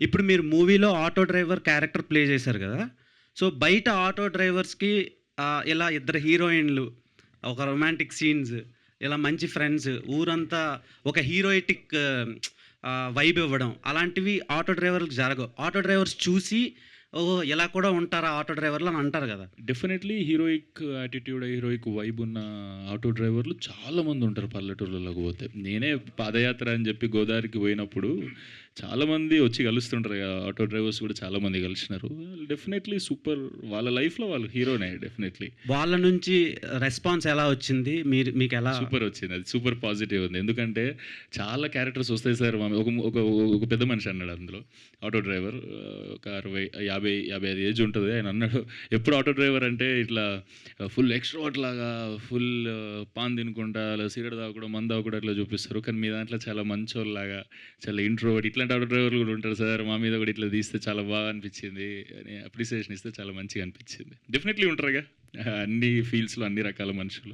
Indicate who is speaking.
Speaker 1: ఇప్పుడు మీరు మూవీలో ఆటో డ్రైవర్ క్యారెక్టర్ ప్లే చేశారు కదా! సో, బయట ఆటో డ్రైవర్స్‌కి ఇలా ఇద్దరు హీరోయిన్‌లు, ఒక రొమాంటిక్ సీన్స్, ఇలా మంచి ఫ్రెండ్స్, ఊరంతా ఒక హీరోయిటిక్ వైబ్ ఇవ్వడం. అలాంటివి ఆటో డ్రైవర్‌లకి జరగవు. ఆటో డ్రైవర్స్ చూసి, ఓహో! ఇలా కూడా ఉంటారా ఆటో డ్రైవర్లు అని అంటారు కదా!
Speaker 2: Definitely heroic attitude, heroic vibe ఉన్న ఆటో డ్రైవర్లు చాలా మంది ఉంటారు పల్లెటూర్లలోకి పోతే. నేనే పాదయాత్ర అని చెప్పి గోదావరికి పోయినప్పుడు చాలామంది వచ్చి కలుస్తుంటారు కదా! ఆటో డ్రైవర్స్ కూడా చాలామంది కలిసినారు. డెఫినెట్‌లీ సూపర్, వాళ్ళ లైఫ్‌లో వాళ్ళు హీరోనే డెఫినెట్‌లీ.
Speaker 1: వాళ్ళ నుంచి రెస్పాన్స్ ఎలా వచ్చింది? మీకెలా?
Speaker 2: సూపర్ వచ్చింది. అది సూపర్ పాజిటివ్ ఉంది. ఎందుకంటే చాలా క్యారెక్టర్స్ వస్తాయి సార్. ఒక ఒక ఒక పెద్ద మనిషి అన్నాడు అందులో ఆటో డ్రైవర్. ఒక 60, 50, 55 ఏజ్ ఉంటది. ఆయన అన్నాడు, ఎప్పుడు ఆటో డ్రైవర్ అంటే ఇట్లా ఫుల్ ఎక్స్‌ట్రోవర్ట్ లాగా ఫుల్ పాన్ తినుకుంటా, సిగరెట్ తాగడం, మందు తాగడం అట్లా చూపిస్తారు. కానీ మీ దాంట్లో చాలా మంచోళ్ళలాగా, చాలా ఇంట్రోవర్ట్, ఇట్లాంటి ఆటో డ్రైవర్లు కూడా ఉంటారు సార్. మా మీద కూడా ఇట్లా తీస్తే చాలా బాగా అనిపించింది అని అప్రిసియేషన్ ఇస్తే చాలా మంచిగా అనిపించింది. డెఫినెట్‌లీ ఉంటారుగా అన్ని ఫీల్డ్స్‌లో అన్ని రకాల మనుషులు.